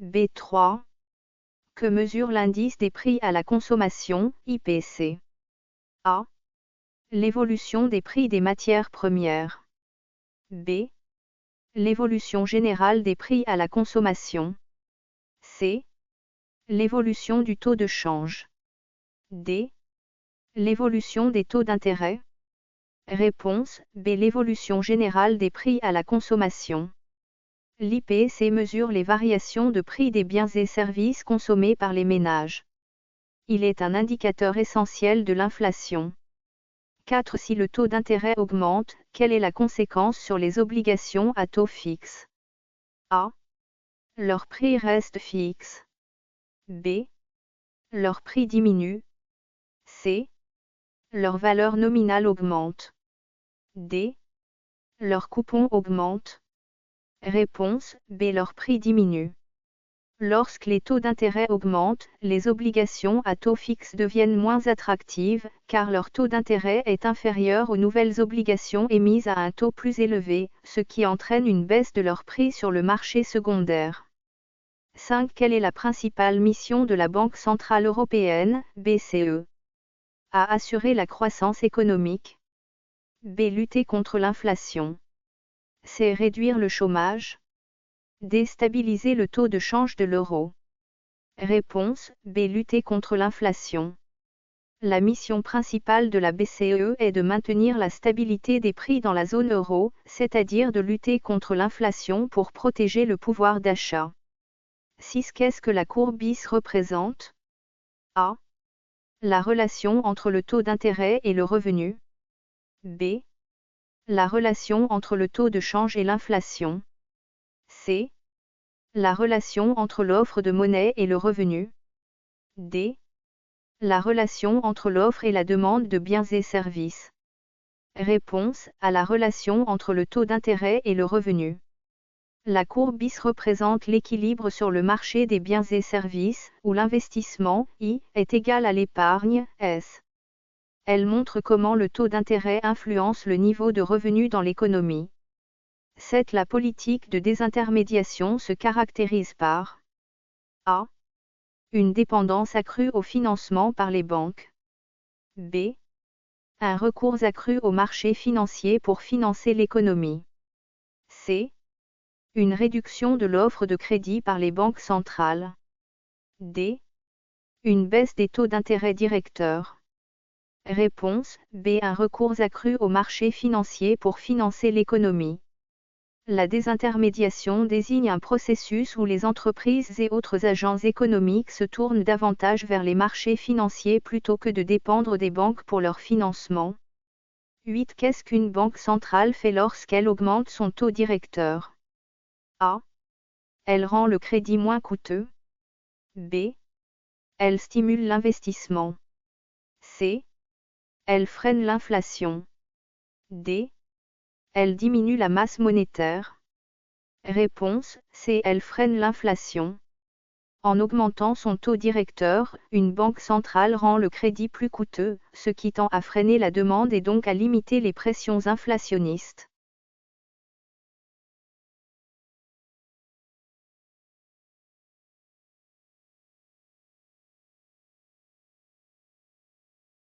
B3. Que mesure l'indice des prix à la consommation, IPC? A. L'évolution des prix des matières premières. B. L'évolution générale des prix à la consommation. C. L'évolution du taux de change. D. L'évolution des taux d'intérêt. Réponse B. L'évolution générale des prix à la consommation. L'IPC mesure les variations de prix des biens et services consommés par les ménages. Il est un indicateur essentiel de l'inflation. 4. Si le taux d'intérêt augmente, quelle est la conséquence sur les obligations à taux fixe? A. Leur prix reste fixe. B. Leur prix diminue. C. Leur valeur nominale augmente. D. Leur coupon augmente. Réponse B. Leur prix diminue. Lorsque les taux d'intérêt augmentent, les obligations à taux fixe deviennent moins attractives, car leur taux d'intérêt est inférieur aux nouvelles obligations émises à un taux plus élevé, ce qui entraîne une baisse de leur prix sur le marché secondaire. 5. Quelle est la principale mission de la Banque centrale européenne, BCE? A. Assurer la croissance économique. B. Lutter contre l'inflation. C. Réduire le chômage. D. Stabiliser le taux de change de l'euro. Réponse B. Lutter contre l'inflation. La mission principale de la BCE est de maintenir la stabilité des prix dans la zone euro, c'est-à-dire de lutter contre l'inflation pour protéger le pouvoir d'achat. 6. Qu'est-ce que la courbe BIS représente? A. La relation entre le taux d'intérêt et le revenu. B. La relation entre le taux de change et l'inflation. C. La relation entre l'offre de monnaie et le revenu. D. La relation entre l'offre et la demande de biens et services. Réponse à la relation entre le taux d'intérêt et le revenu. La courbe BIS représente l'équilibre sur le marché des biens et services, où l'investissement, I, est égal à l'épargne, S. Elle montre comment le taux d'intérêt influence le niveau de revenu dans l'économie. 7. La politique de désintermédiation se caractérise par A. Une dépendance accrue au financement par les banques. B. Un recours accru au marché financier pour financer l'économie. C. Une réduction de l'offre de crédit par les banques centrales. D. Une baisse des taux d'intérêt directeurs. Réponse B. Un recours accru au marché financier pour financer l'économie. La désintermédiation désigne un processus où les entreprises et autres agents économiques se tournent davantage vers les marchés financiers plutôt que de dépendre des banques pour leur financement. 8. Qu'est-ce qu'une banque centrale fait lorsqu'elle augmente son taux directeur? A. Elle rend le crédit moins coûteux. B. Elle stimule l'investissement. C. Elle freine l'inflation. D. Elle diminue la masse monétaire. Réponse C. Elle freine l'inflation. En augmentant son taux directeur, une banque centrale rend le crédit plus coûteux, ce qui tend à freiner la demande et donc à limiter les pressions inflationnistes.